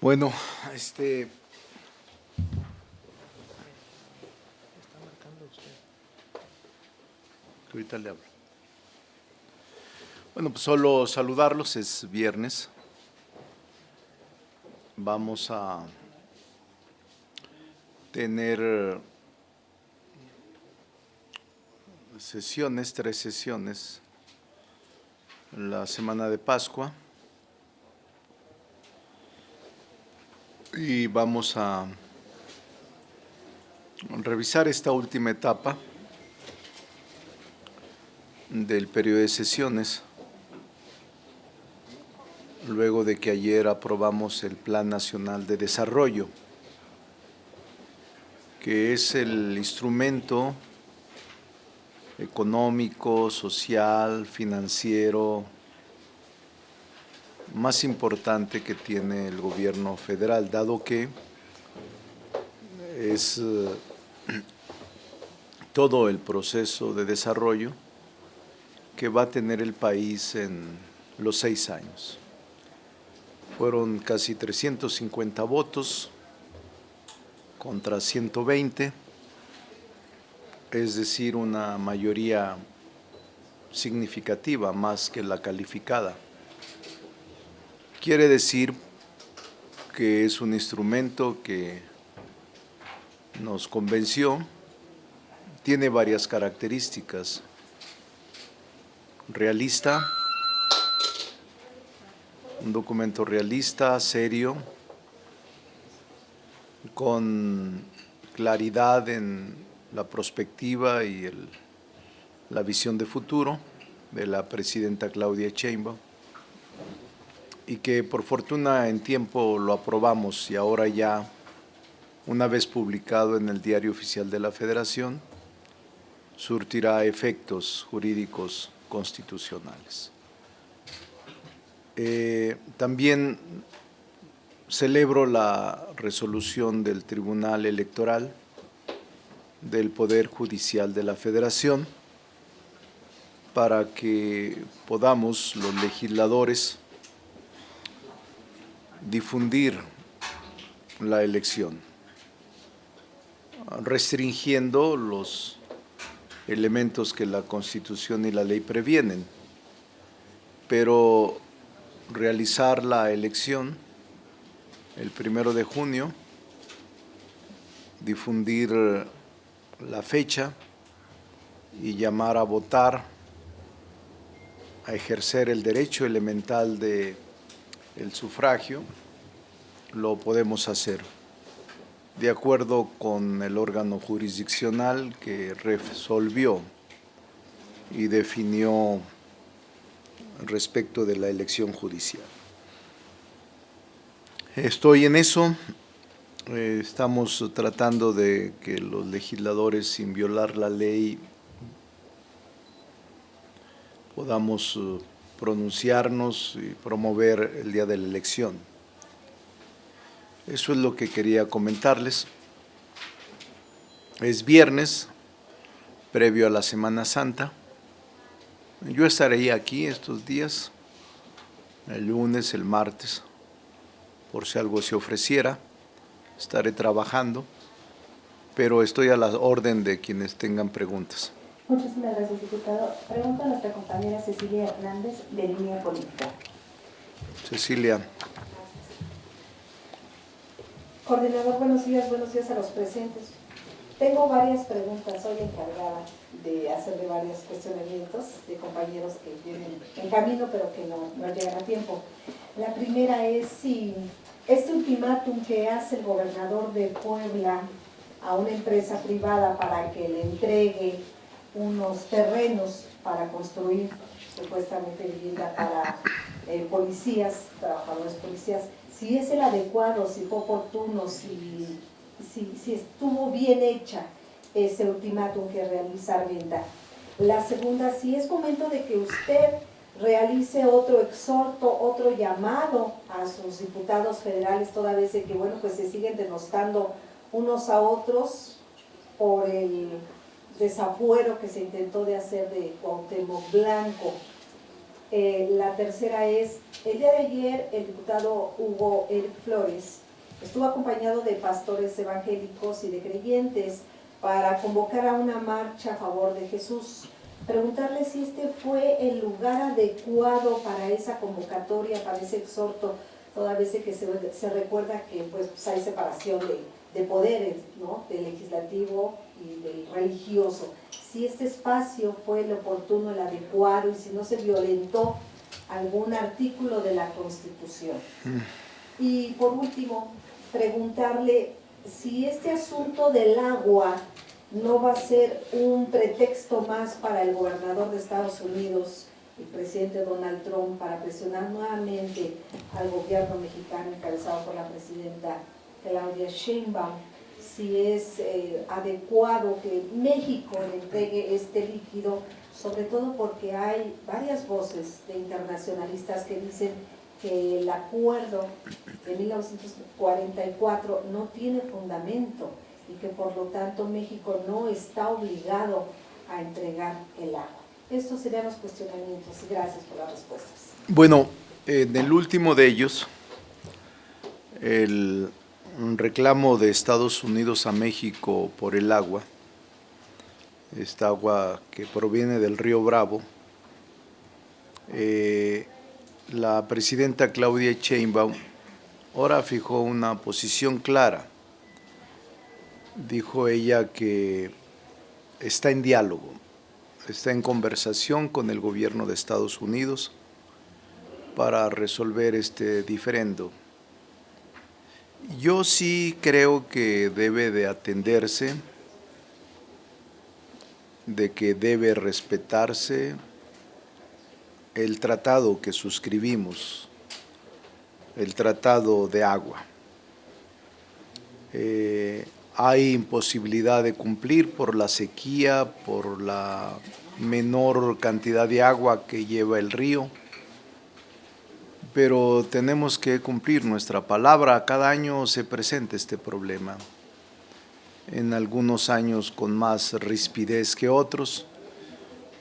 Bueno, ahorita le hablo. Bueno, pues solo saludarlos, es viernes. Vamos a tener sesiones, 3 sesiones, la semana de Pascua. Y vamos a revisar esta última etapa del periodo de sesiones, luego de que ayer aprobamos el Plan Nacional de Desarrollo, que es el instrumento económico, social, financiero más importante que tiene el gobierno federal, dado que es todo el proceso de desarrollo que va a tener el país en los 6 años. Fueron casi 350 votos contra 120, es decir, una mayoría significativa, más que la calificada. Quiere decir que es un instrumento que nos convenció, tiene varias características: realista, un documento realista, serio, con claridad en la perspectiva y la visión de futuro de la presidenta Claudia Sheinbaum, y que por fortuna en tiempo lo aprobamos, y ahora ya, una vez publicado en el Diario Oficial de la Federación, surtirá efectos jurídicos constitucionales. También celebro la resolución del Tribunal Electoral del Poder Judicial de la Federación para que podamos los legisladores difundir la elección, restringiendo los elementos que la Constitución y la ley previenen, pero realizar la elección el 1 de junio, difundir la fecha y llamar a votar, a ejercer el derecho elemental del sufragio, lo podemos hacer de acuerdo con el órgano jurisdiccional que resolvió y definió respecto de la elección judicial. Estoy en eso. Estamos tratando de que los legisladores, sin violar la ley, podamos pronunciarnos y promover el día de la elección. Eso es lo que quería comentarles. Es viernes, previo a la Semana Santa. Yo estaré aquí estos días, el lunes, el martes, por si algo se ofreciera. Estaré trabajando, pero estoy a la orden de quienes tengan preguntas. Muchísimas gracias, diputado. Pregunta a nuestra compañera Cecilia Hernández, de Línea Política. Cecilia. Coordinador, buenos días a los presentes. Tengo varias preguntas, soy encargada de hacerle varios cuestionamientos de compañeros que vienen en camino pero que no llegan a tiempo. La primera es si este ultimátum que hace el gobernador de Puebla a una empresa privada para que le entregue unos terrenos para construir supuestamente vivienda para policías, trabajadores policías, si es el adecuado, si fue oportuno, si estuvo bien hecha ese ultimátum que realiza Armenta. La segunda, si es momento de que usted realice otro exhorto, otro llamado a sus diputados federales, toda vez de que, bueno, pues se siguen denostando unos a otros por el desafuero que se intentó de hacer de Cuauhtémoc Blanco. La tercera es, el día de ayer el diputado Hugo Eric Flores estuvo acompañado de pastores evangélicos y de creyentes para convocar a una marcha a favor de Jesús. Preguntarle si este fue el lugar adecuado para esa convocatoria, para ese exhorto, toda vez que se recuerda que pues hay separación de poderes, ¿no? Del legislativo y del religioso. Si este espacio fue el oportuno, el adecuado, y si no se violentó algún artículo de la Constitución. Y por último, preguntarle si este asunto del agua no va a ser un pretexto más para el gobernador de Estados Unidos, el presidente Donald Trump, para presionar nuevamente al gobierno mexicano encabezado por la presidenta Claudia Sheinbaum, si es adecuado que México le entregue este líquido, sobre todo porque hay varias voces de internacionalistas que dicen que el acuerdo de 1944 no tiene fundamento y que por lo tanto México no está obligado a entregar el agua. Estos serían los cuestionamientos y gracias por las respuestas. Bueno, en el último de ellos, un reclamo de Estados Unidos a México por el agua, esta agua que proviene del río Bravo, la presidenta Claudia Sheinbaum ahora fijó una posición clara. Dijo ella que está en diálogo, está en conversación con el gobierno de Estados Unidos para resolver este diferendo. Yo sí creo que debe de atenderse, de que debe respetarse el tratado que suscribimos, el tratado de agua. Hay imposibilidad de cumplir por la sequía, por la menor cantidad de agua que lleva el río, pero tenemos que cumplir nuestra palabra. Cada año se presenta este problema, en algunos años con más rispidez que otros,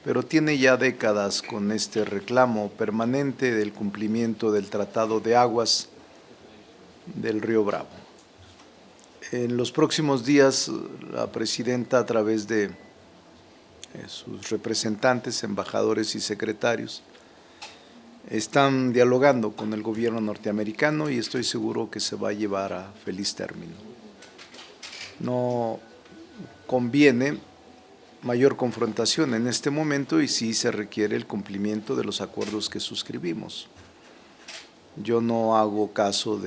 pero tiene ya décadas con este reclamo permanente del cumplimiento del Tratado de Aguas del Río Bravo. En los próximos días, la presidenta, a través de sus representantes, embajadores y secretarios, están dialogando con el gobierno norteamericano y estoy seguro que se va a llevar a feliz término. No conviene mayor confrontación en este momento y sí se requiere el cumplimiento de los acuerdos que suscribimos. Yo no hago caso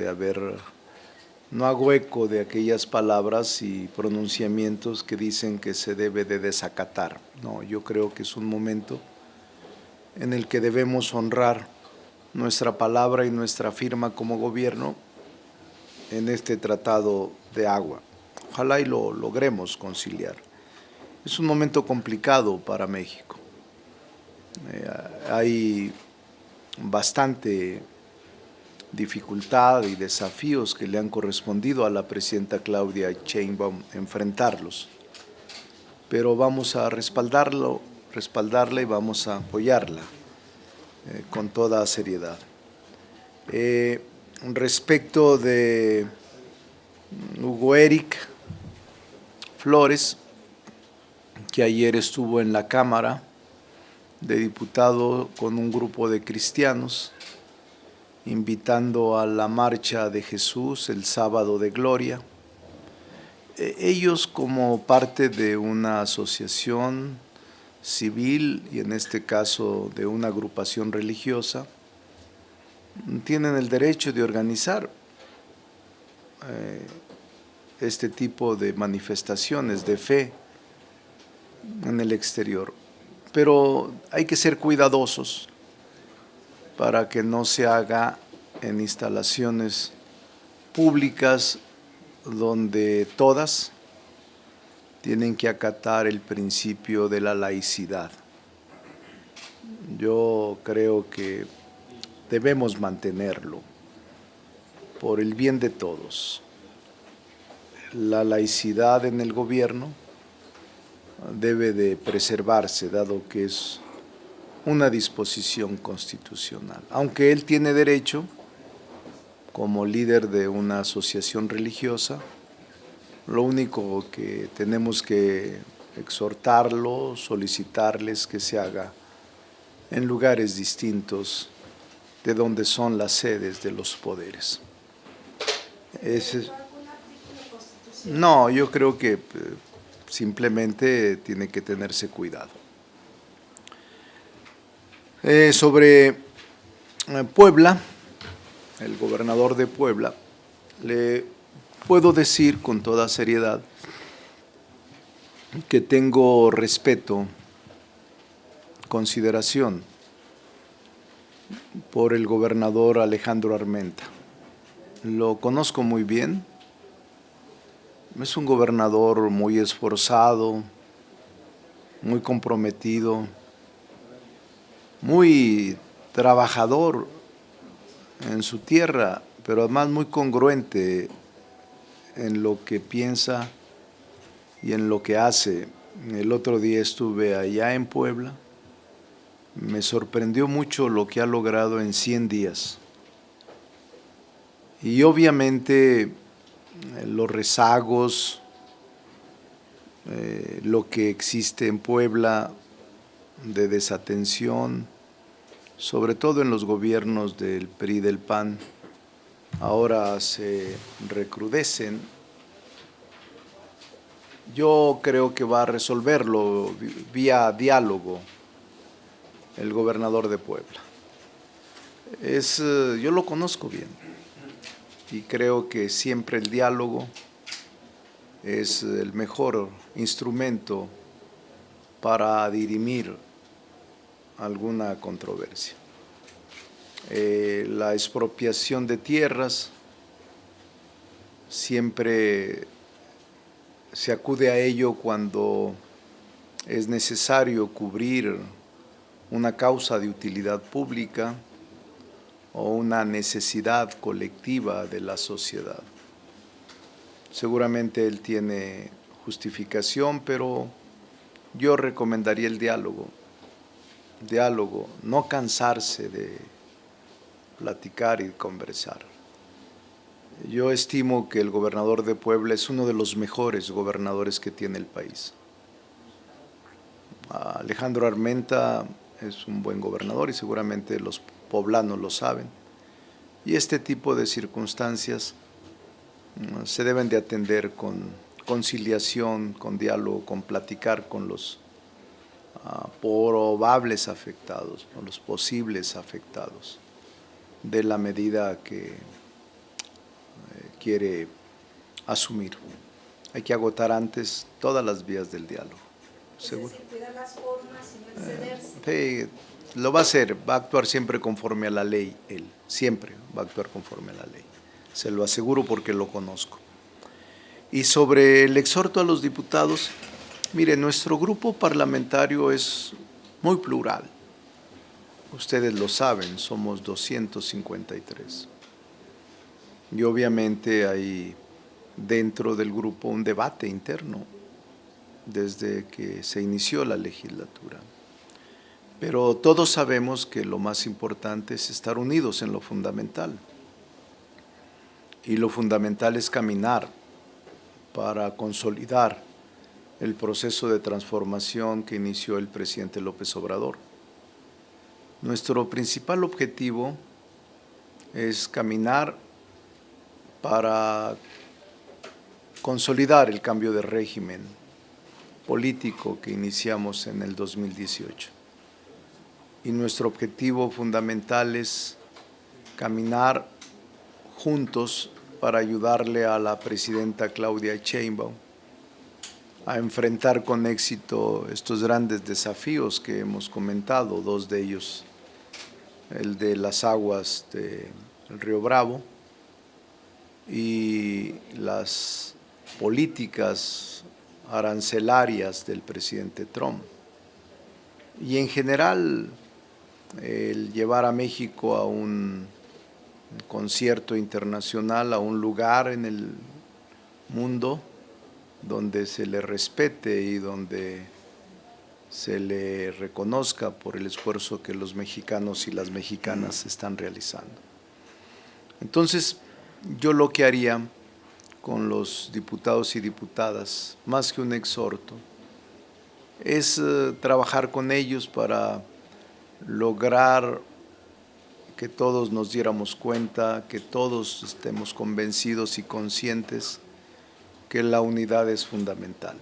no hago eco de aquellas palabras y pronunciamientos que dicen que se debe de desacatar. No, yo creo que es un momento en el que debemos honrar nuestra palabra y nuestra firma como gobierno en este tratado de agua. Ojalá y lo logremos conciliar. Es un momento complicado para México. Hay bastante dificultad y desafíos que le han correspondido a la presidenta Claudia Sheinbaum enfrentarlos. Pero vamos a respaldarla y vamos a apoyarla con toda seriedad. Respecto de Hugo Eric Flores, que ayer estuvo en la Cámara de Diputados con un grupo de cristianos, invitando a la Marcha de Jesús el Sábado de Gloria. Ellos, como parte de una asociación civil y en este caso de una agrupación religiosa, tienen el derecho de organizar este tipo de manifestaciones de fe en el exterior. Pero hay que ser cuidadosos para que no se haga en instalaciones públicas donde todas tienen que acatar el principio de la laicidad. Yo creo que debemos mantenerlo por el bien de todos. La laicidad en el gobierno debe de preservarse, dado que es una disposición constitucional, aunque él tiene derecho, como líder de una asociación religiosa. Lo único que tenemos que exhortarlo, solicitarles que se haga en lugares distintos de donde son las sedes de los poderes. No, yo creo que simplemente tiene que tenerse cuidado. Sobre Puebla, el gobernador de Puebla, le puedo decir con toda seriedad que tengo respeto, consideración por el gobernador Alejandro Armenta. Lo conozco muy bien, es un gobernador muy esforzado, muy comprometido, muy trabajador en su tierra, pero además muy congruente en lo que piensa y en lo que hace. El otro día estuve allá en Puebla, me sorprendió mucho lo que ha logrado en 100 días. Y obviamente los rezagos, lo que existe en Puebla de desatención, sobre todo en los gobiernos del PRI y del PAN, ahora se recrudecen. Yo creo que va a resolverlo vía diálogo el gobernador de Puebla. Yo lo conozco bien y creo que siempre el diálogo es el mejor instrumento para dirimir alguna controversia. La expropiación de tierras, siempre se acude a ello cuando es necesario cubrir una causa de utilidad pública o una necesidad colectiva de la sociedad. Seguramente él tiene justificación, pero yo recomendaría el diálogo, no cansarse de platicar y conversar. Yo estimo que el gobernador de Puebla es uno de los mejores gobernadores que tiene el país. Alejandro Armenta es un buen gobernador y seguramente los poblanos lo saben. Y este tipo de circunstancias se deben de atender con conciliación, con diálogo, con platicar con los probables afectados, o los posibles afectados de la medida que quiere asumir. Hay que agotar antes todas las vías del diálogo. ¿Seguro? Es decir, cuidar las formas y no excederse. Sí, lo va a hacer, va a actuar siempre conforme a la ley, él, siempre va a actuar conforme a la ley. Se lo aseguro porque lo conozco. Y sobre el exhorto a los diputados, mire, nuestro grupo parlamentario es muy plural. Ustedes lo saben, somos 253. Y obviamente hay dentro del grupo un debate interno desde que se inició la legislatura. Pero todos sabemos que lo más importante es estar unidos en lo fundamental. Y lo fundamental es caminar para consolidar el proceso de transformación que inició el presidente López Obrador. Nuestro principal objetivo es caminar para consolidar el cambio de régimen político que iniciamos en el 2018. Y nuestro objetivo fundamental es caminar juntos para ayudarle a la presidenta Claudia Sheinbaum a enfrentar con éxito estos grandes desafíos que hemos comentado, dos de ellos, el de las aguas del Río Bravo y las políticas arancelarias del presidente Trump. Y en general, el llevar a México a un concierto internacional, a un lugar en el mundo donde se le respete y donde se le reconozca por el esfuerzo que los mexicanos y las mexicanas están realizando. Entonces, yo lo que haría con los diputados y diputadas, más que un exhorto, es trabajar con ellos para lograr que todos nos diéramos cuenta, que todos estemos convencidos y conscientes que la unidad es fundamental,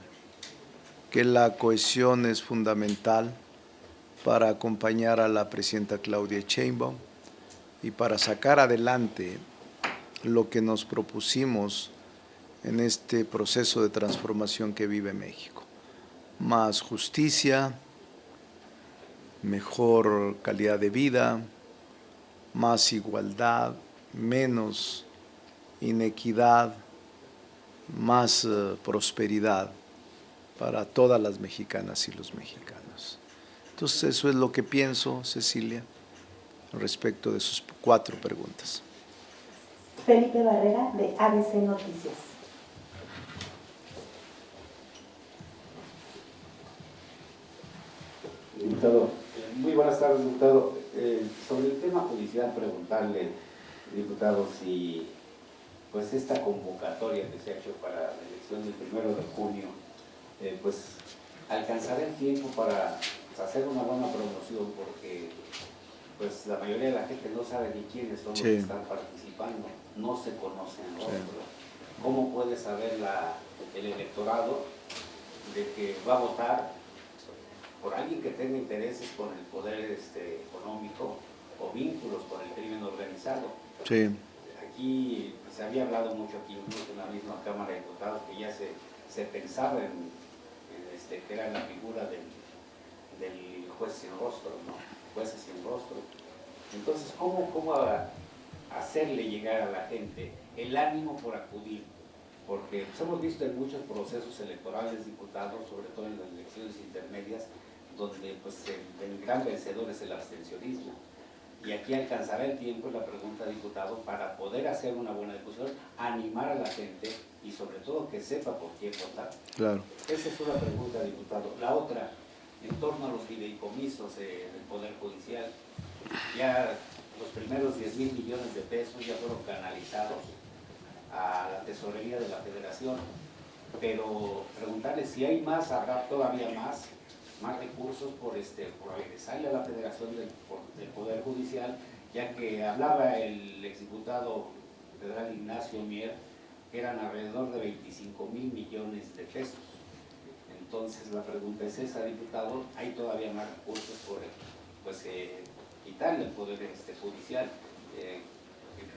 que la cohesión es fundamental para acompañar a la presidenta Claudia Sheinbaum y para sacar adelante lo que nos propusimos en este proceso de transformación que vive México. Más justicia, mejor calidad de vida, más igualdad, menos inequidad, más prosperidad para todas las mexicanas y los mexicanos. Entonces eso es lo que pienso, Cecilia, respecto de sus 4 preguntas. Felipe Barrera, de ABC Noticias. Diputado, muy buenas tardes, diputado. Sobre el tema judicial, preguntarle, diputado, si pues esta convocatoria que se ha hecho para la elección del 1 de junio, pues alcanzará el tiempo para hacer una buena promoción, porque pues la mayoría de la gente no sabe ni quiénes son los que están participando, no se conocen rostros. ¿Cómo puede saber el electorado de que va a votar por alguien que tenga intereses con el poder económico o vínculos con el crimen organizado? Sí. Aquí se había hablado mucho aquí, incluso en la misma Cámara de Diputados, que ya se pensaba que era la figura del juez sin rostro, ¿no? Jueces sin rostro. Entonces, ¿cómo hacerle llegar a la gente el ánimo por acudir? Porque pues, hemos visto en muchos procesos electorales, diputados, sobre todo en las elecciones intermedias, donde pues, el gran vencedor es el abstencionismo. Y aquí alcanzará el tiempo, la pregunta, diputado, para poder hacer una buena difusión, animar a la gente y sobre todo que sepa por quién votar. Claro. Esa es una pregunta, diputado. La otra, en torno a los fideicomisos del Poder Judicial, ya los primeros 10,000 millones de pesos ya fueron canalizados a la tesorería de la Federación, pero preguntarle si hay más, habrá todavía más recursos por regresarle a la Federación del Poder Judicial, ya que hablaba el exdiputado federal Ignacio Mier, que eran alrededor de 25,000 millones de pesos. Entonces la pregunta es esa, diputado, ¿hay todavía más recursos por quitarle el Poder Judicial? Que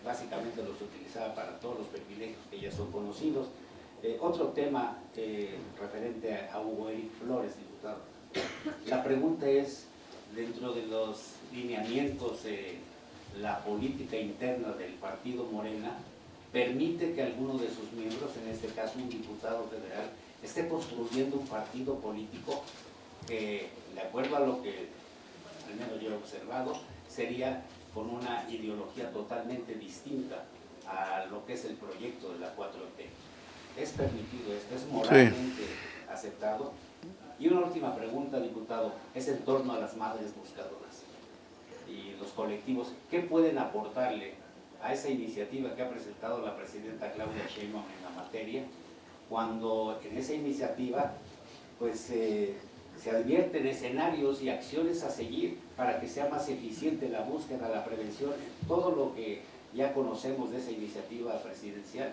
básicamente los utilizaba para todos los privilegios que ya son conocidos. Otro tema referente a Hugo Eric Flores, diputado. La pregunta es, dentro de los lineamientos de la política interna del partido Morena, permite que alguno de sus miembros, en este caso un diputado federal, esté construyendo un partido político que, de acuerdo a lo que al menos yo he observado, sería con una ideología totalmente distinta a lo que es el proyecto de la 4T. ¿Es permitido esto? ¿Es moralmente aceptado? Y una última pregunta, diputado, es en torno a las madres buscadoras y los colectivos. ¿Qué pueden aportarle a esa iniciativa que ha presentado la presidenta Claudia Sheinbaum en la materia, cuando en esa iniciativa pues se advierten escenarios y acciones a seguir para que sea más eficiente la búsqueda, la prevención, todo lo que ya conocemos de esa iniciativa presidencial?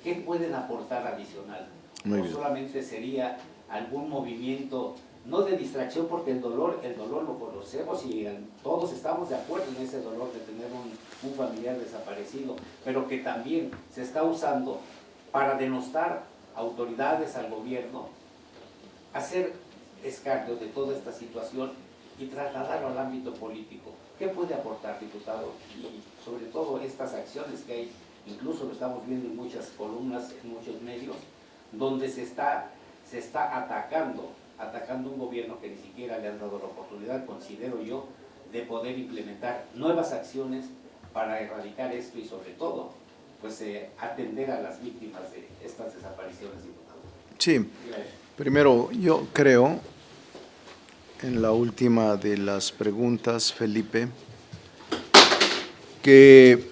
¿Qué pueden aportar adicional? Muy ¿O bien. solamente sería algún movimiento, no de distracción, porque el dolor lo conocemos y todos estamos de acuerdo en ese dolor de tener un familiar desaparecido, pero que también se está usando para denostar autoridades, al gobierno, hacer escarnio de toda esta situación y trasladarlo al ámbito político? ¿Qué puede aportar, diputado? Y sobre todo estas acciones que hay, incluso lo estamos viendo en muchas columnas, en muchos medios, donde se está atacando un gobierno que ni siquiera le han dado la oportunidad, considero yo, de poder implementar nuevas acciones para erradicar esto y sobre todo, pues atender a las víctimas de estas desapariciones, diputado. Sí, primero yo creo en la última de las preguntas, Felipe, que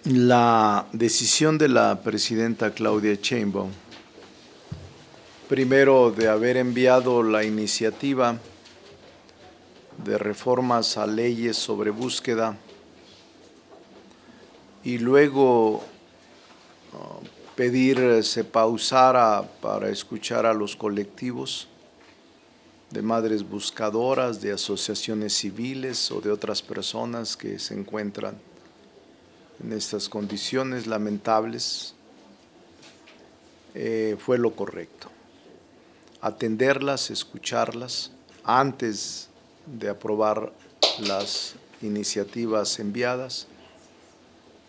la decisión de la presidenta Claudia Sheinbaum, primero de haber enviado la iniciativa de reformas a leyes sobre búsqueda y luego pedir se pausara para escuchar a los colectivos de madres buscadoras, de asociaciones civiles o de otras personas que se encuentran en estas condiciones lamentables, fue lo correcto. Atenderlas, escucharlas antes de aprobar las iniciativas enviadas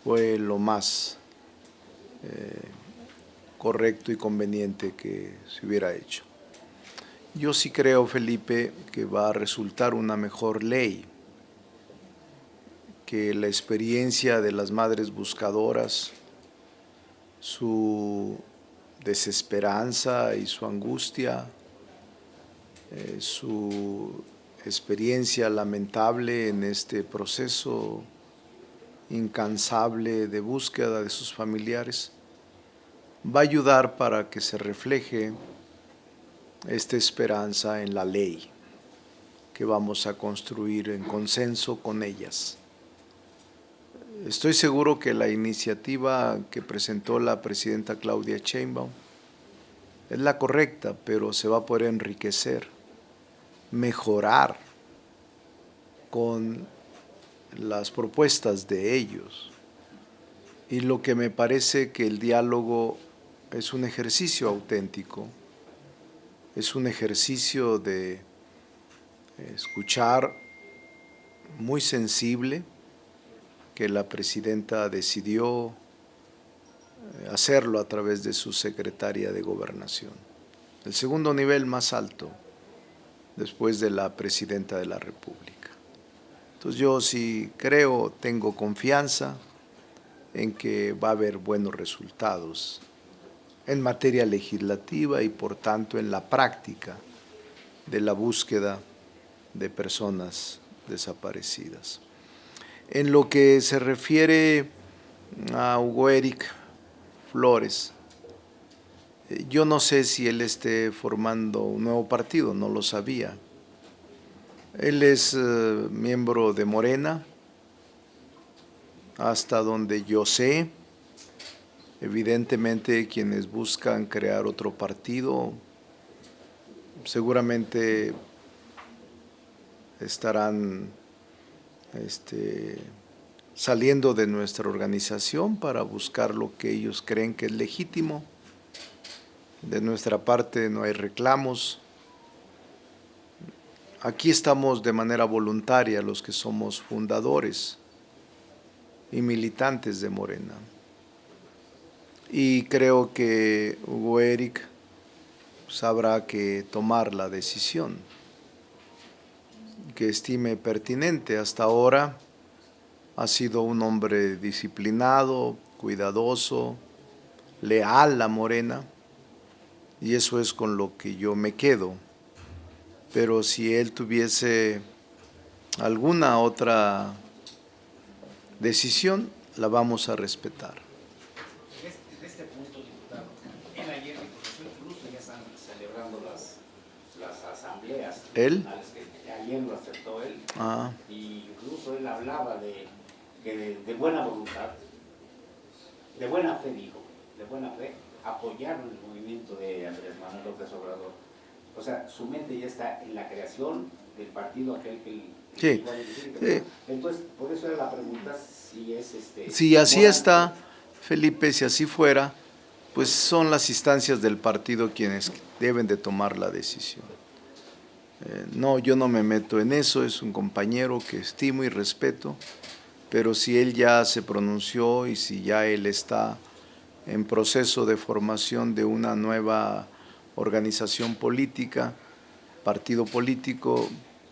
fue lo más correcto y conveniente que se hubiera hecho. Yo sí creo, Felipe, que va a resultar una mejor ley, que la experiencia de las madres buscadoras, su desesperanza y su angustia, su experiencia lamentable en este proceso incansable de búsqueda de sus familiares, va a ayudar para que se refleje esta esperanza en la ley que vamos a construir en consenso con ellas. Estoy seguro que la iniciativa que presentó la presidenta Claudia Sheinbaum es la correcta, pero se va a poder enriquecer, mejorar con las propuestas de ellos. Y lo que me parece que el diálogo es un ejercicio auténtico, es un ejercicio de escuchar muy sensible, que la presidenta decidió hacerlo a través de su secretaria de Gobernación. El segundo nivel más alto después de la presidenta de la República. Entonces yo sí creo, tengo confianza en que va a haber buenos resultados en materia legislativa y por tanto en la práctica de la búsqueda de personas desaparecidas. En lo que se refiere a Hugo Eric Flores, yo no sé si él esté formando un nuevo partido, no lo sabía. Él es miembro de Morena, hasta donde yo sé. Evidentemente quienes buscan crear otro partido seguramente estarán saliendo de nuestra organización para buscar lo que ellos creen que es legítimo. De nuestra parte no hay reclamos. Aquí estamos de manera voluntaria los que somos fundadores y militantes de Morena. Y creo que Hugo Eric sabrá que tomar la decisión que estime pertinente. Hasta ahora ha sido un hombre disciplinado, cuidadoso, leal a Morena, y eso es con lo que yo me quedo. Pero si él tuviese alguna otra decisión, la vamos a respetar. De este punto, diputado, él ayer incluso ya están celebrando las asambleas nacionales que ayer lo aceptó él. Y incluso él hablaba de buena voluntad, de buena fe, dijo, de buena fe, apoyaron el movimiento de Andrés Manuel López Obrador. O sea, su mente ya está en la creación del partido aquel que sí. Entonces, por eso era la pregunta si es Si así está, Felipe, si así fuera, pues son las instancias del partido quienes deben de tomar la decisión. No, yo no me meto en eso, es un compañero que estimo y respeto, pero si él ya se pronunció y si ya él está en proceso de formación de una nueva organización política, partido político,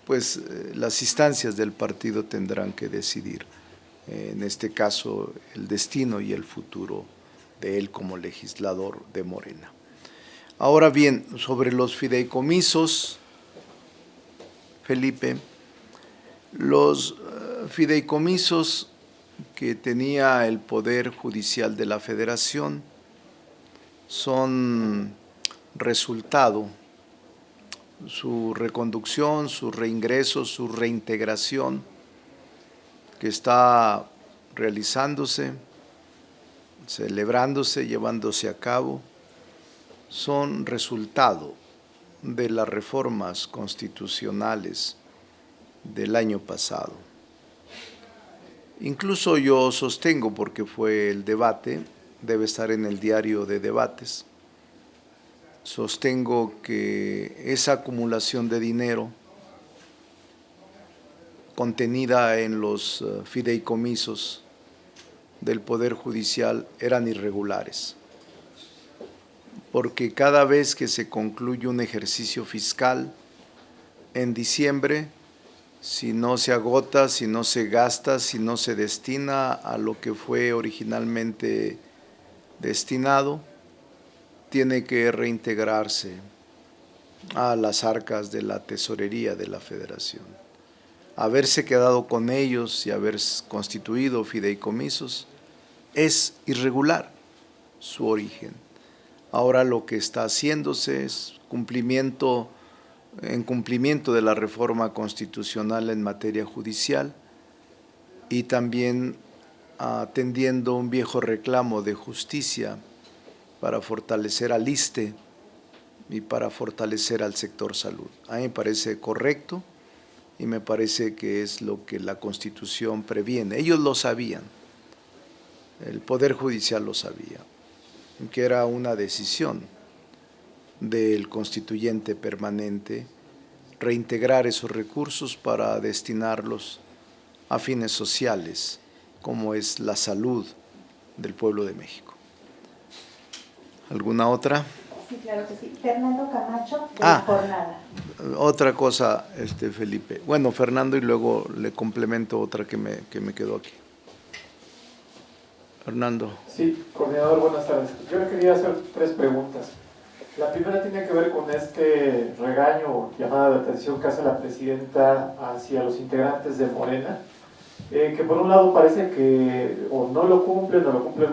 pues las instancias del partido tendrán que decidir, en este caso, el destino y el futuro de él como legislador de Morena. Ahora bien, sobre los fideicomisos, Felipe, los fideicomisos que tenía el Poder Judicial de la Federación son resultado, su reconducción, su reingreso, su reintegración que está realizándose, celebrándose, llevándose a cabo, son resultado de las reformas constitucionales del año pasado. Incluso yo sostengo, porque fue el debate, debe estar en el diario de debates, sostengo que esa acumulación de dinero contenida en los fideicomisos del Poder Judicial eran irregulares, porque cada vez que se concluye un ejercicio fiscal en diciembre, si no se agota, si no se gasta, si no se destina a lo que fue originalmente destinado, tiene que reintegrarse a las arcas de la tesorería de la Federación. Haberse quedado con ellos y haber constituido fideicomisos es irregular su origen. Ahora lo que está haciéndose es en cumplimiento de la reforma constitucional en materia judicial y también atendiendo un viejo reclamo de justicia para fortalecer al ISSSTE y para fortalecer al sector salud. A mí me parece correcto y me parece que es lo que la Constitución previene. Ellos lo sabían, el Poder Judicial lo sabía, que era una decisión del constituyente permanente reintegrar esos recursos para destinarlos a fines sociales, como es la salud del pueblo de México. ¿Alguna otra? Sí, claro que sí. Fernando Camacho, de La Jornada. Otra cosa, Felipe. Bueno, Fernando, y luego le complemento otra que me quedó aquí. Fernando. Sí, coordinador, buenas tardes. Yo le quería hacer 3 preguntas. La primera tiene que ver con este regaño o llamada de atención que hace la presidenta hacia los integrantes de Morena, que por un lado parece que o no lo cumplen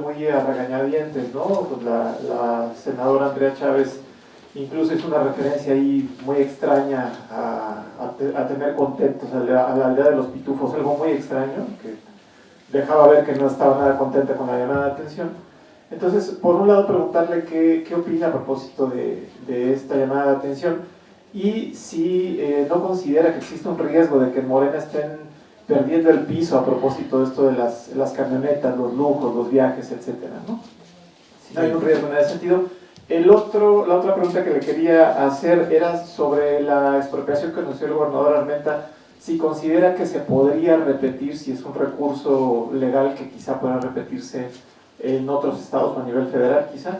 muy a regañadientes, ¿no? Pues la senadora Andrea Chávez incluso hizo una referencia ahí muy extraña a tener contentos a la aldea de los pitufos, algo muy extraño, que dejaba ver que no estaba nada contenta con la llamada de atención. Entonces, por un lado, preguntarle qué opina a propósito de esta llamada de atención y si no considera que existe un riesgo de que en Morena estén perdiendo el piso a propósito de esto de las camionetas, los lujos, los viajes, etcétera, ¿no? Si no hay un riesgo en ese sentido. La otra pregunta que le quería hacer era sobre la expropiación que anunció el gobernador Armenta, si considera que se podría repetir, si es un recurso legal que quizá pueda repetirse en otros estados o a nivel federal quizá.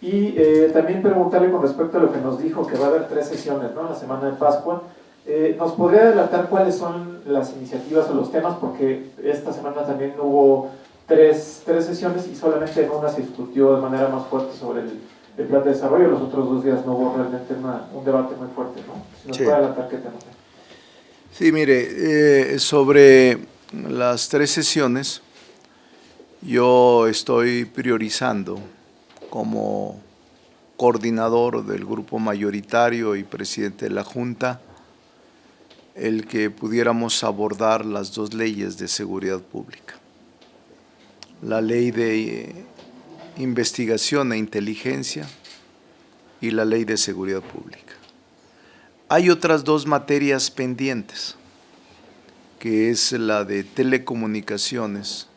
Y también preguntarle con respecto a lo que nos dijo, que va a haber 3 sesiones, ¿no?, en la semana de Pascua. ¿Nos podría adelantar cuáles son las iniciativas o los temas? Porque esta semana también hubo 3 sesiones y solamente en una se discutió de manera más fuerte sobre el plan de desarrollo. Los otros 2 días no hubo realmente un debate muy fuerte, ¿no? Si nos puede adelantar qué temas. Sí, mire, sobre las 3 sesiones, yo estoy priorizando como coordinador del grupo mayoritario y presidente de la Junta el que pudiéramos abordar las 2 leyes de seguridad pública. La ley de investigación e inteligencia y la ley de seguridad pública. Hay otras 2 materias pendientes, que es la de telecomunicaciones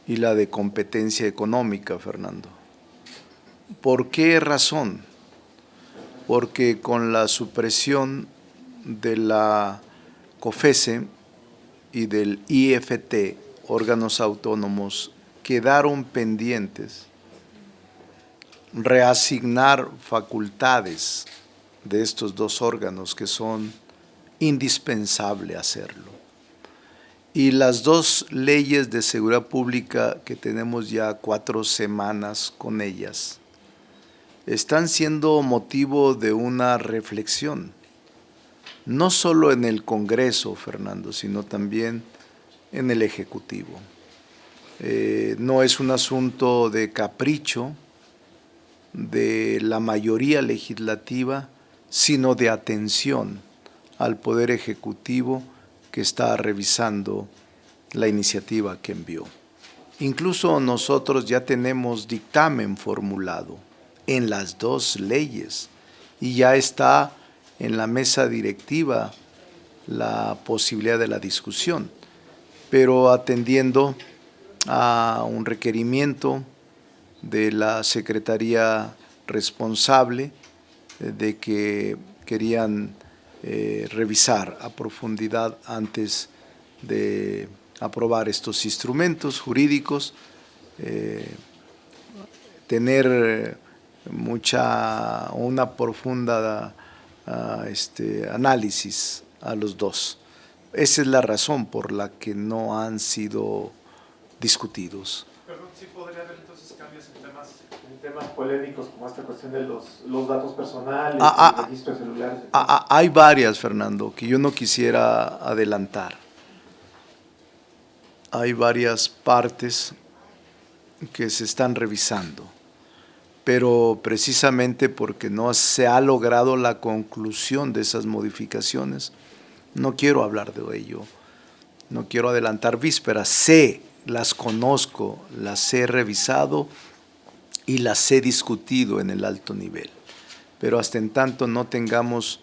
y la de competencia económica, Fernando. ¿Por qué razón? Porque con la supresión de la COFECE y del IFT, órganos autónomos, quedaron pendientes reasignar facultades de estos 2 órganos que son indispensable hacerlo. Y las 2 leyes de seguridad pública que tenemos ya 4 semanas con ellas, están siendo motivo de una reflexión, no solo en el Congreso, Fernando, sino también en el Ejecutivo. No es un asunto de capricho de la mayoría legislativa, sino de atención al Poder Ejecutivo que está revisando la iniciativa que envió. Incluso nosotros ya tenemos dictamen formulado en las dos leyes y ya está en la mesa directiva la posibilidad de la discusión, pero atendiendo a un requerimiento de la Secretaría responsable de que querían revisar a profundidad antes de aprobar estos instrumentos jurídicos, tener una profunda análisis a los dos. Esa es la razón por la que no han sido discutidos. Perdón, ¿sí podría haber entonces cambios en temas polémicos como esta cuestión de los datos personales, el registro de celulares? Hay varias, Fernando, que yo no quisiera adelantar. Hay varias partes que se están revisando, pero precisamente porque no se ha logrado la conclusión de esas modificaciones, no quiero hablar de ello, no quiero adelantar vísperas. Las conozco, las he revisado y las he discutido en el alto nivel, pero hasta en tanto no tengamos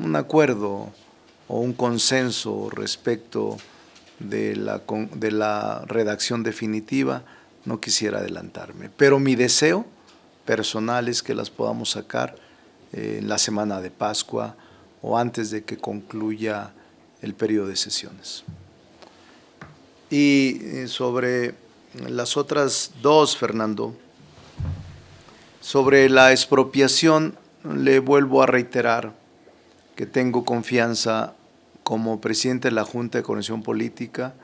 un acuerdo o un consenso respecto de la redacción definitiva, no quisiera adelantarme. Pero mi deseo personal es que las podamos sacar en la semana de Pascua o antes de que concluya el periodo de sesiones. Y sobre las otras dos, Fernando, sobre la expropiación, le vuelvo a reiterar que tengo confianza como presidente de la Junta de Coordinación Política,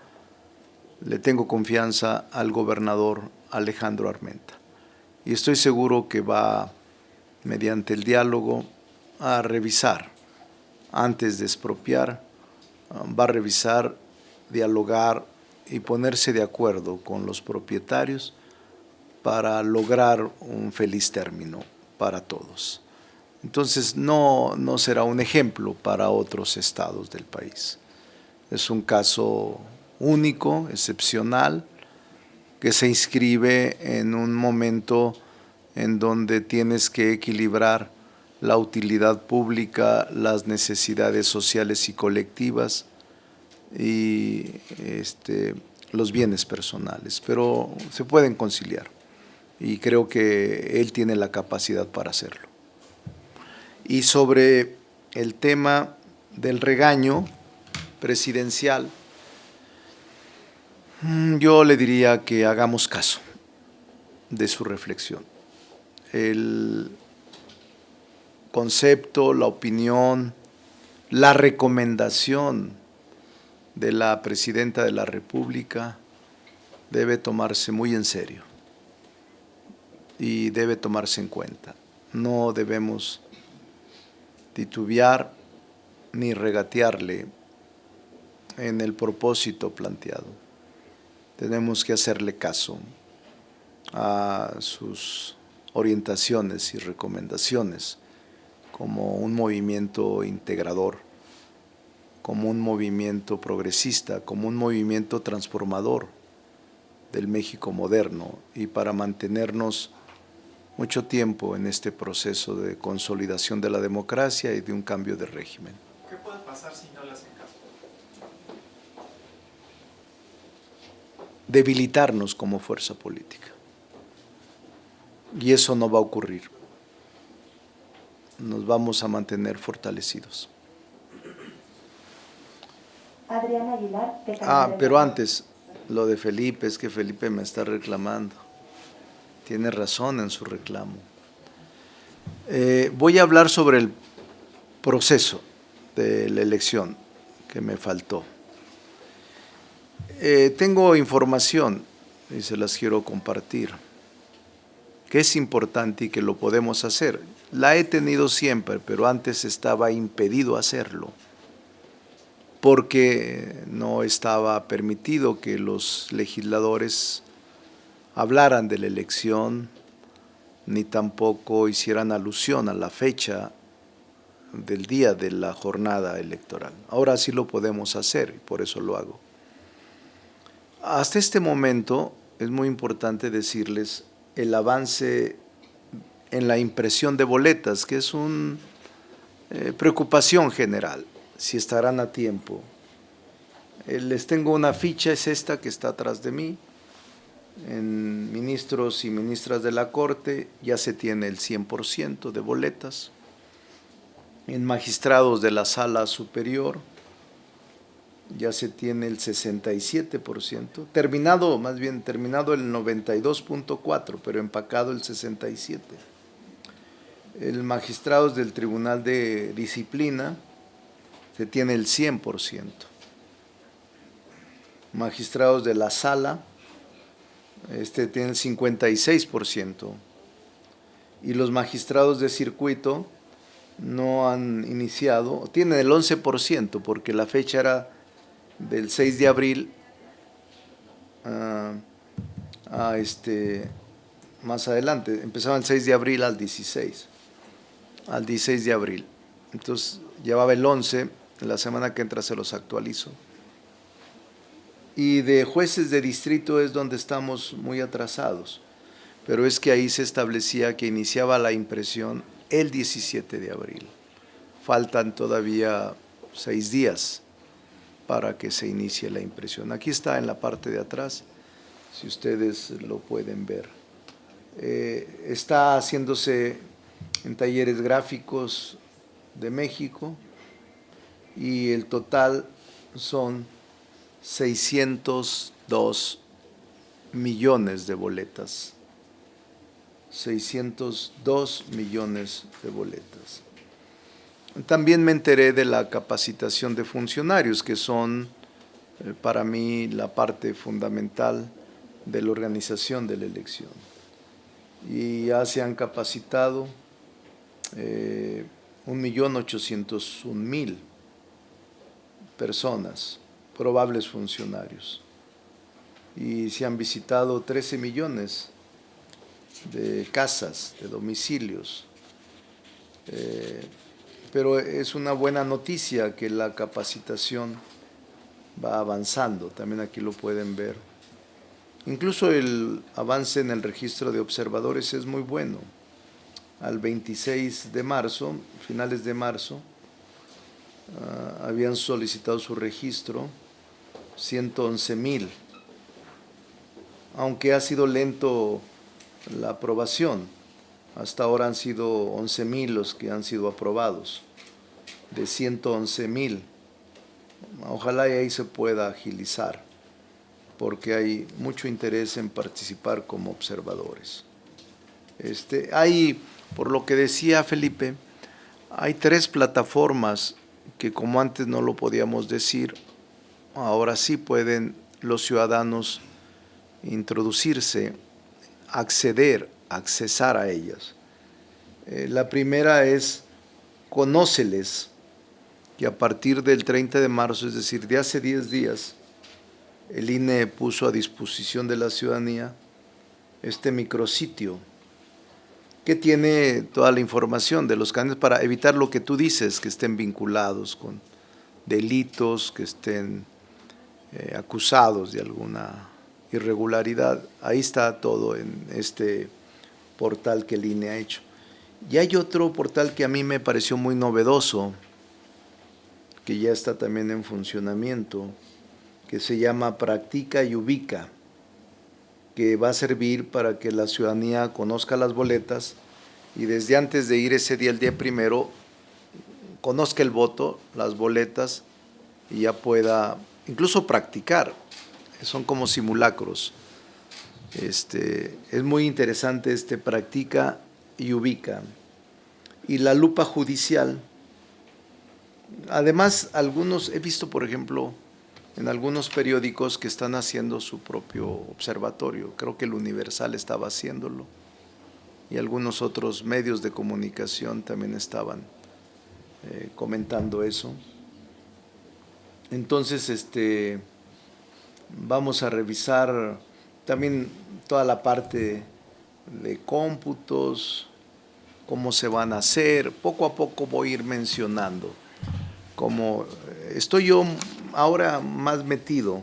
le tengo confianza al gobernador Alejandro Armenta. Y estoy seguro que va, mediante el diálogo, a revisar, antes de expropiar, va a revisar, dialogar y ponerse de acuerdo con los propietarios para lograr un feliz término para todos. Entonces no será un ejemplo para otros estados del país. Es un caso único, excepcional, que se inscribe en un momento en donde tienes que equilibrar la utilidad pública, las necesidades sociales y colectivas y los bienes personales, pero se pueden conciliar y creo que él tiene la capacidad para hacerlo. Y sobre el tema del regaño presidencial, yo le diría que hagamos caso de su reflexión. El concepto, la opinión, la recomendación de la Presidenta de la República debe tomarse muy en serio y debe tomarse en cuenta. No debemos titubear ni regatearle en el propósito planteado. Tenemos que hacerle caso a sus orientaciones y recomendaciones como un movimiento integrador, como un movimiento progresista, como un movimiento transformador del México moderno y para mantenernos mucho tiempo en este proceso de consolidación de la democracia y de un cambio de régimen. ¿Qué puede pasar si no le hacen caso? Debilitarnos como fuerza política. Y eso no va a ocurrir. Nos vamos a mantener fortalecidos. Adriana Aguilar, de Canal Pero antes, lo de Felipe, es que Felipe me está reclamando. Tiene razón en su reclamo. Voy a hablar sobre el proceso de la elección que me faltó. Tengo información y se las quiero compartir. que es importante y que lo podemos hacer. La he tenido siempre, pero antes estaba impedido hacerlo, porque no estaba permitido que los legisladores hablaran de la elección, ni tampoco hicieran alusión a la fecha del día de la jornada electoral. Ahora sí lo podemos hacer y por eso lo hago. Hasta este momento es muy importante decirles el avance en la impresión de boletas, que es una preocupación general, si estarán a tiempo. Les tengo una ficha, es esta que está atrás de mí. En ministros y ministras de la Corte ya se tiene el 100% de boletas. En magistrados de la Sala Superior ya se tiene el 67%, terminado el 92.4%, pero empacado el 67%. El magistrados del Tribunal de Disciplina se tiene el 100%. Magistrados de la Sala tiene el 56%. Y los magistrados de circuito no han iniciado, tienen el 11%, porque la fecha era del 6 de abril más adelante, empezaba el 6 de abril al 16 de abril. Entonces llevaba el 11, la semana que entra se los actualizo. Y de jueces de distrito es donde estamos muy atrasados, pero es que ahí se establecía que iniciaba la impresión el 17 de abril. Faltan todavía 6 días para que se inicie la impresión. Aquí está en la parte de atrás, si ustedes lo pueden ver. Está haciéndose en talleres gráficos de México y el total son 602 millones de boletas. 602 millones de boletas. También me enteré de la capacitación de funcionarios, que son para mí la parte fundamental de la organización de la elección. Y ya se han capacitado 1.801.000 personas, probables funcionarios. Y se han visitado 13 millones de casas, de domicilios. Pero es una buena noticia que la capacitación va avanzando, también aquí lo pueden ver. Incluso el avance en el registro de observadores es muy bueno. Al 26 de marzo, finales de marzo, habían solicitado su registro 111.000, aunque ha sido lento la aprobación. Hasta ahora han sido 11.000 los que han sido aprobados, de 111.000. Ojalá y ahí se pueda agilizar, porque hay mucho interés en participar como observadores. Hay, por lo que decía Felipe, hay 3 plataformas que, como antes no lo podíamos decir, ahora sí pueden los ciudadanos introducirse, accesar a ellas. La primera es Conóceles, que a partir del 30 de marzo, es decir, de hace 10 días, el INE puso a disposición de la ciudadanía este micrositio que tiene toda la información de los candidatos para evitar lo que tú dices, que estén vinculados con delitos, que estén acusados de alguna irregularidad. Ahí está todo en este portal que el INE ha hecho. Y hay otro portal que a mí me pareció muy novedoso, que ya está también en funcionamiento, que se llama Practica y Ubica, que va a servir para que la ciudadanía conozca las boletas y desde antes de ir ese día, el día primero, conozca el voto, las boletas, y ya pueda incluso practicar. Son como simulacros. Es muy interesante Practica y Ubica. Y la lupa judicial. Además, he visto, por ejemplo, en algunos periódicos que están haciendo su propio observatorio. Creo que el Universal estaba haciéndolo. y algunos otros medios de comunicación también estaban comentando eso. Entonces, vamos a revisar también toda la parte de cómputos, cómo se van a hacer. Poco a poco voy a ir mencionando. Como estoy yo ahora más metido,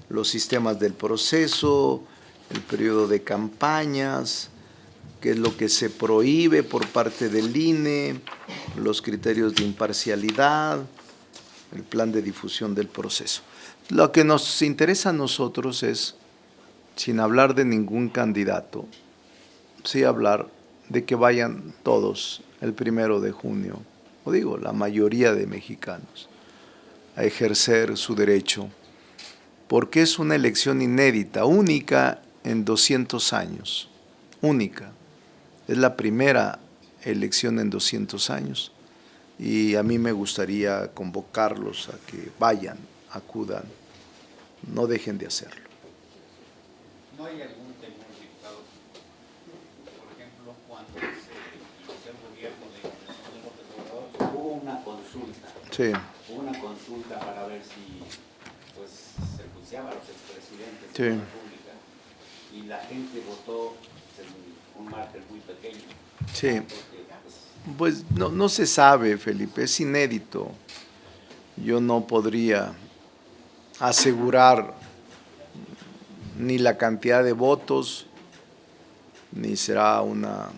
los sistemas del proceso, el periodo de campañas, qué es lo que se prohíbe por parte del INE, los criterios de imparcialidad, el plan de difusión del proceso. Lo que nos interesa a nosotros es, sin hablar de ningún candidato, sí hablar de que vayan todos el 1 de junio, o digo, la mayoría de mexicanos, a ejercer su derecho, porque es una elección inédita, única en 200 años, única. Es la primera elección en 200 años y a mí me gustaría convocarlos a que vayan, acudan, no dejen de hacerlo. ¿No hay algún temor, diputado? Por ejemplo, cuando se inició el gobierno de López Obrador, hubo una consulta. Sí. Hubo una consulta para ver si pues, se enjuiciaba a los expresidentes Sí. de la República y la gente votó en un margen muy pequeño. Sí. Pues no se sabe, Felipe, es inédito. Yo no podría asegurar ni la cantidad de votos, ni será una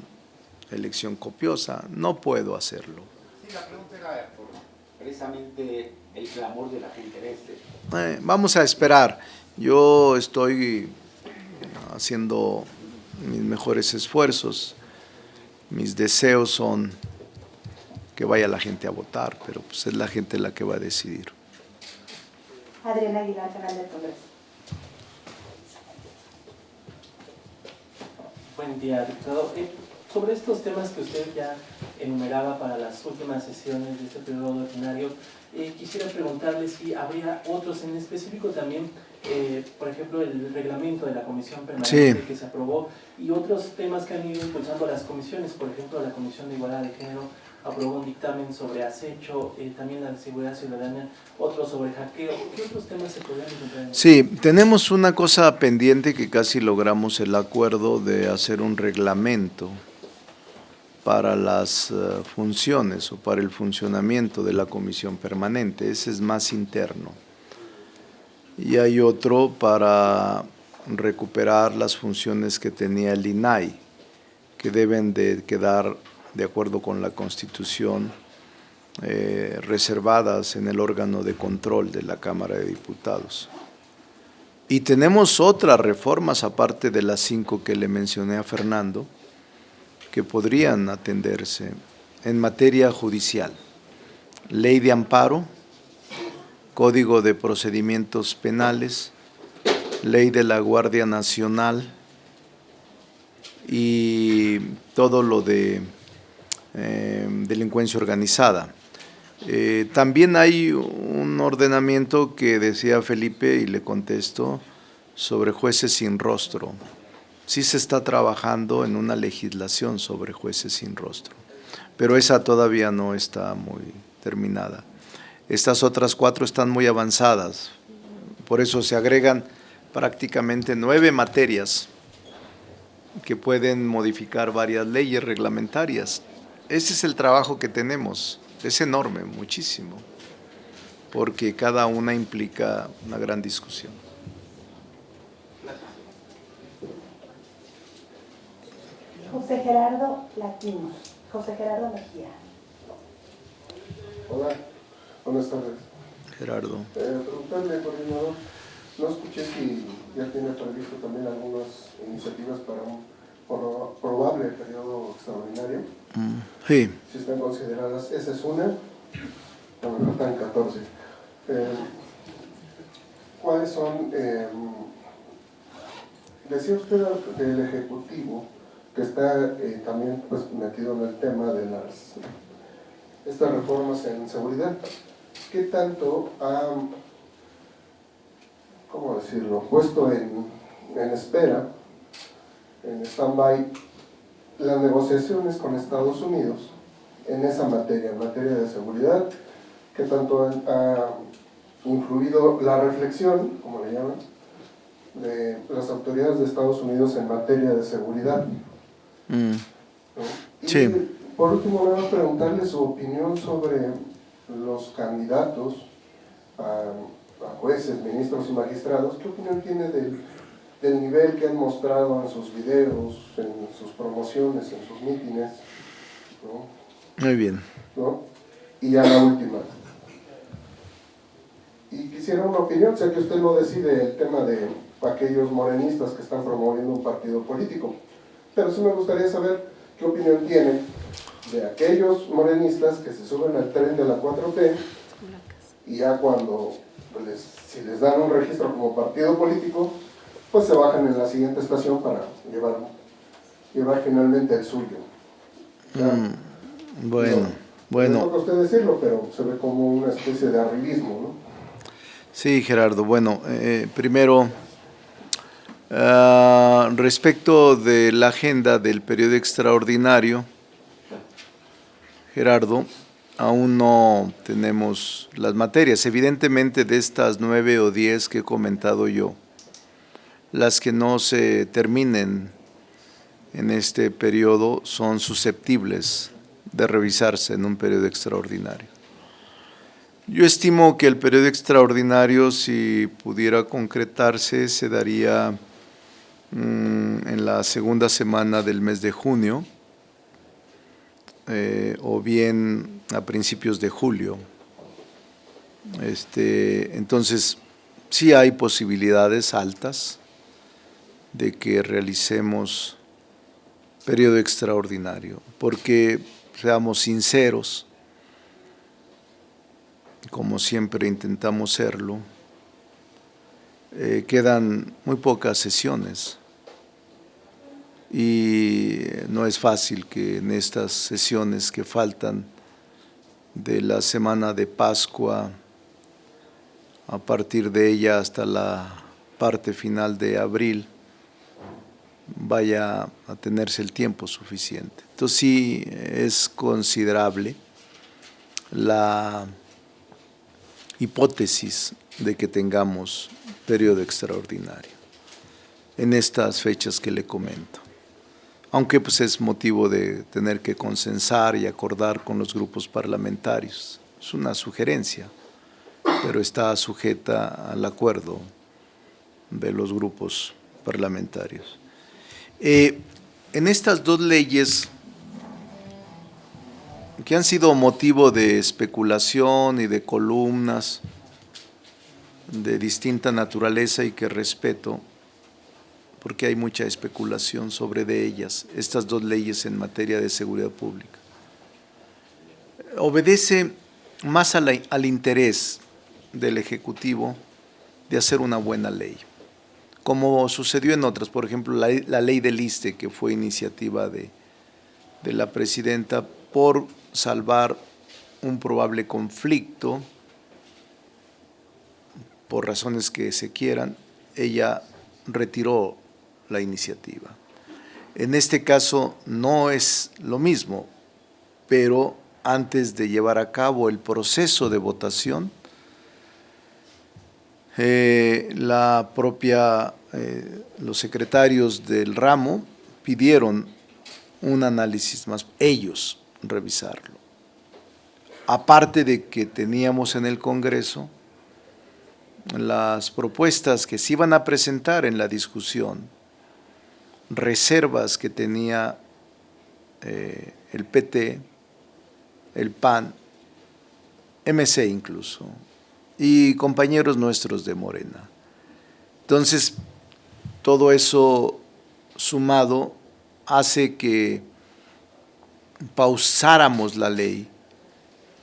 elección copiosa. No puedo hacerlo. Sí, la pregunta era por precisamente el clamor de la gente de Vamos a esperar. Yo estoy haciendo mis mejores esfuerzos. Mis deseos son que vaya la gente a votar, pero pues es la gente la que va a decidir. Adriana Aguilar, canal del Congreso. Buen día, diputado. Sobre estos temas que usted ya enumeraba para las últimas sesiones de este periodo ordinario, quisiera preguntarle si habría otros en específico también, por ejemplo, el reglamento de la comisión permanente que se aprobó y otros temas que han ido impulsando las comisiones, por ejemplo, la Comisión de Igualdad de Género aprobó un dictamen sobre acecho, también la seguridad ciudadana, otro sobre hackeo. ¿Qué otros temas se podrían encontrar? Sí, tenemos una cosa pendiente que casi logramos el acuerdo de hacer un reglamento para las funciones o para el funcionamiento de la comisión permanente. Ese es más interno. Y hay otro para recuperar las funciones que tenía el INAI, que deben de quedar, de acuerdo con la Constitución, reservadas en el órgano de control de la Cámara de Diputados. Y tenemos otras reformas, aparte de las 5 que le mencioné a Fernando, que podrían atenderse en materia judicial. Ley de amparo, Código de Procedimientos Penales, Ley de la Guardia Nacional y todo lo de delincuencia organizada. También hay un ordenamiento que decía Felipe, y le contesto, sobre jueces sin rostro. Sí se está trabajando en una legislación sobre jueces sin rostro, pero esa todavía no está muy terminada. Estas otras 4 están muy avanzadas, por eso se agregan prácticamente 9 materias que pueden modificar varias leyes reglamentarias. Ese es el trabajo que tenemos, es enorme, muchísimo, porque cada una implica una gran discusión. José Gerardo Latino. José Gerardo Mejía. Hola, buenas tardes. Gerardo. Preguntarle, coordinador, no escuché si ya tiene previsto también algunas iniciativas para un probable periodo extraordinario. Sí. Si están consideradas, esa es una, me faltan 14. ¿Cuáles son? Decía usted del Ejecutivo, que está también pues, metido en el tema de estas reformas en seguridad. ¿Qué tanto ha, cómo decirlo, puesto en espera, en stand-by, las negociaciones con Estados Unidos en esa materia, en materia de seguridad, qué tanto ha influido la reflexión, como le llaman, de las autoridades de Estados Unidos en materia de seguridad. Mm, ¿No? Y sí. por último, voy a preguntarle su opinión sobre los candidatos a jueces, ministros y magistrados. ¿Qué opinión tiene del nivel que han mostrado en sus videos, en sus promociones, en sus mítines? ¿No? Muy bien. ¿No? Y a la última. Y quisiera una opinión, sé que usted no decide el tema de aquellos morenistas que están promoviendo un partido político, pero sí me gustaría saber qué opinión tiene de aquellos morenistas que se suben al tren de la 4T y ya cuando, si les dan un registro como partido político, pues se bajan en la siguiente estación para llevar finalmente el suyo. Bueno, Le toca a usted decirlo, pero se ve como una especie de arribismo, ¿no? Sí, Gerardo. Bueno, primero, respecto de la agenda del periodo extraordinario, Gerardo, aún no tenemos las materias. Evidentemente, de estas 9 o 10 que he comentado yo, las que no se terminen en este periodo son susceptibles de revisarse en un periodo extraordinario. Yo estimo que el periodo extraordinario, si pudiera concretarse, se daría en la segunda semana del mes de junio, o bien a principios de julio. Entonces, sí hay posibilidades altas de que realicemos periodo extraordinario, porque, seamos sinceros, como siempre intentamos serlo, quedan muy pocas sesiones y no es fácil que en estas sesiones que faltan de la semana de Pascua, a partir de ella hasta la parte final de abril, vaya a tenerse el tiempo suficiente. Entonces sí es considerable la hipótesis de que tengamos periodo extraordinario en estas fechas que le comento. Aunque pues es motivo de tener que consensar y acordar con los grupos parlamentarios. Es una sugerencia, pero está sujeta al acuerdo de los grupos parlamentarios. En estas dos leyes que han sido motivo de especulación y de columnas de distinta naturaleza y que respeto, porque hay mucha especulación sobre de ellas, estas dos leyes en materia de seguridad pública. Obedece más al interés del Ejecutivo de hacer una buena ley, como sucedió en otras, por ejemplo, la ley del ISSSTE, que fue iniciativa de la presidenta por salvar un probable conflicto, por razones que se quieran, ella retiró la iniciativa. En este caso no es lo mismo, pero antes de llevar a cabo el proceso de votación, los secretarios del ramo pidieron un análisis más, ellos revisarlo. Aparte de que teníamos en el Congreso las propuestas que se iban a presentar en la discusión, reservas que tenía el PT, el PAN, MC incluso, y compañeros nuestros de Morena. Entonces, todo eso sumado hace que pausáramos la ley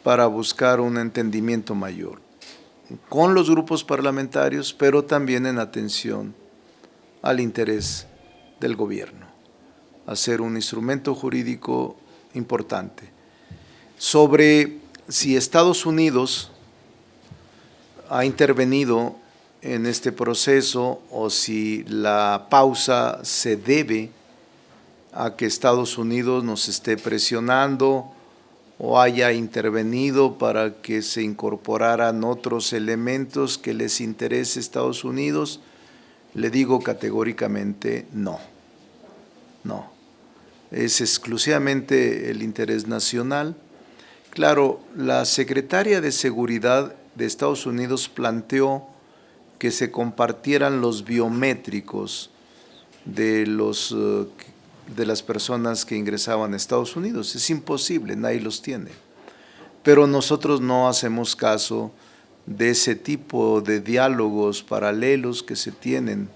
para buscar un entendimiento mayor con los grupos parlamentarios, pero también en atención al interés del gobierno, hacer un instrumento jurídico importante. Sobre si Estados Unidos ha intervenido en este proceso o si la pausa se debe a que Estados Unidos nos esté presionando o haya intervenido para que se incorporaran otros elementos que les interese a Estados Unidos, le digo categóricamente no, no. Es exclusivamente el interés nacional. Claro, la secretaria de Seguridad de Estados Unidos planteó que se compartieran los biométricos de las personas que ingresaban a Estados Unidos. Es imposible, nadie los tiene. Pero nosotros no hacemos caso de ese tipo de diálogos paralelos que se tienen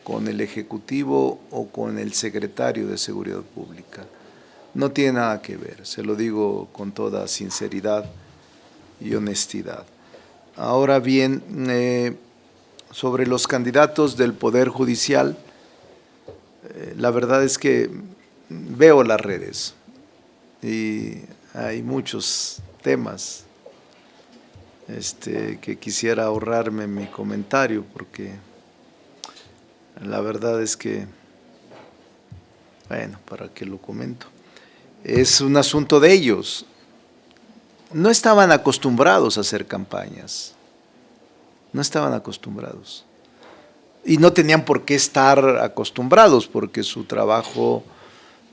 con el Ejecutivo o con el Secretario de Seguridad Pública. No tiene nada que ver, se lo digo con toda sinceridad y honestidad. Ahora bien, sobre los candidatos del Poder Judicial, la verdad es que veo las redes y hay muchos temas que quisiera ahorrarme mi comentario porque la verdad es que, bueno, ¿para qué lo comento? Es un asunto de ellos. No estaban acostumbrados a hacer campañas, no estaban acostumbrados. Y no tenían por qué estar acostumbrados porque su trabajo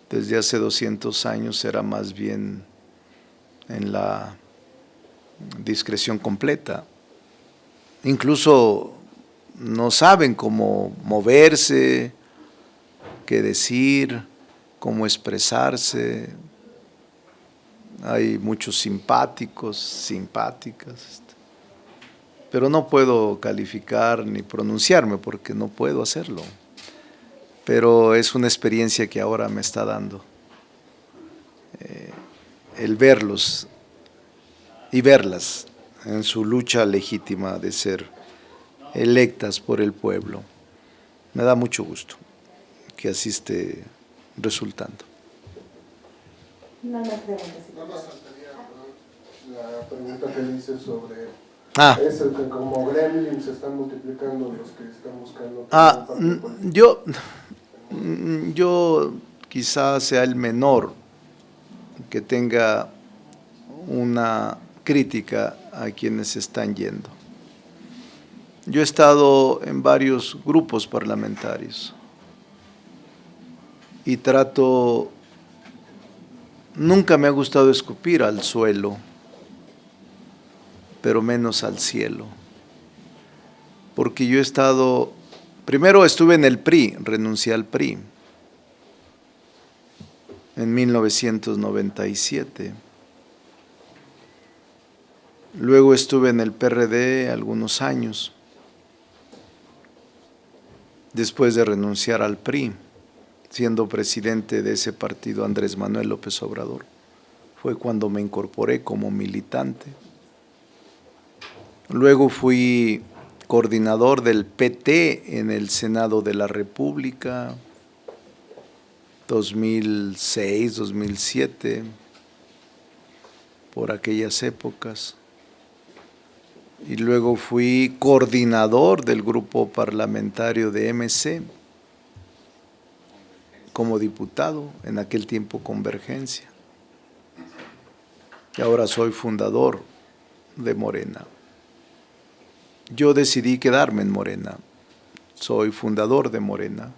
desde hace 200 años era más bien en la discreción completa. Incluso no saben cómo moverse, qué decir, cómo expresarse. Hay muchos simpáticos, simpáticas, pero no puedo calificar ni pronunciarme porque no puedo hacerlo. Pero es una experiencia que ahora me está dando el verlos y verlas en su lucha legítima de ser electas por el pueblo. Me da mucho gusto que así esté resultando. No me preguntes. No nos faltaría, la pregunta que dice sobre es el que como gremlins se están multiplicando los que están buscando. Yo quizás sea el menor que tenga una crítica a quienes están yendo. Yo he estado en varios grupos parlamentarios y nunca me ha gustado escupir al suelo, pero menos al cielo, porque yo he estado, primero estuve en el PRI, renuncié al PRI en 1997, luego estuve en el PRD algunos años, después de renunciar al PRI, siendo presidente de ese partido Andrés Manuel López Obrador, fue cuando me incorporé como militante. Luego fui coordinador del PT en el Senado de la República, 2006, 2007, por aquellas épocas. Y luego fui coordinador del grupo parlamentario de MC, como diputado, en aquel tiempo Convergencia. Y ahora soy fundador de Morena. Yo decidí quedarme en Morena, soy fundador de Morena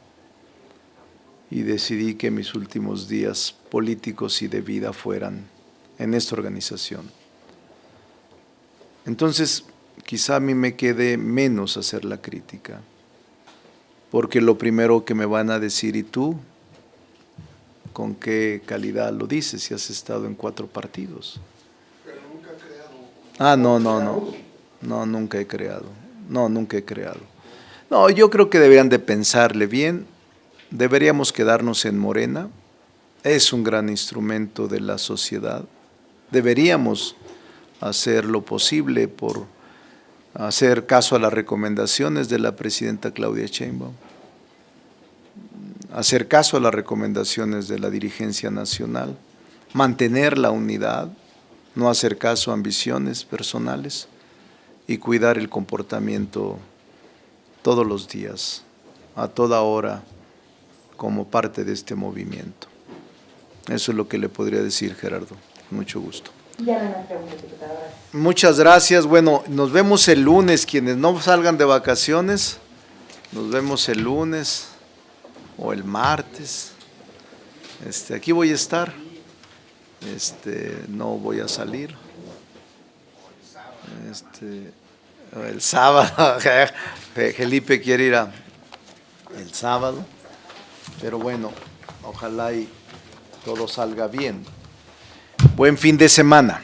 y decidí que mis últimos días políticos y de vida fueran en esta organización. Entonces, quizá a mí me quede menos hacer la crítica, porque lo primero que me van a decir, ¿y tú? ¿Con qué calidad lo dices si has estado en 4 partidos? Pero nunca ha creado. No, nunca he creado. No, yo creo que deberían de pensarle bien. Deberíamos quedarnos en Morena. Es un gran instrumento de la sociedad. Deberíamos hacer lo posible por hacer caso a las recomendaciones de la presidenta Claudia Sheinbaum, hacer caso a las recomendaciones de la dirigencia nacional, mantener la unidad, no hacer caso a ambiciones personales y cuidar el comportamiento todos los días, a toda hora, como parte de este movimiento. Eso es lo que le podría decir, Gerardo. Mucho gusto. Ya no me pregunto, diputada. Gracias. Muchas gracias. Bueno, nos vemos el lunes. Quienes no salgan de vacaciones, nos vemos el lunes o el martes. Aquí voy a estar. No voy a salir. El sábado. Felipe quiere ir el sábado. Pero bueno, ojalá y todo salga bien. Buen fin de semana.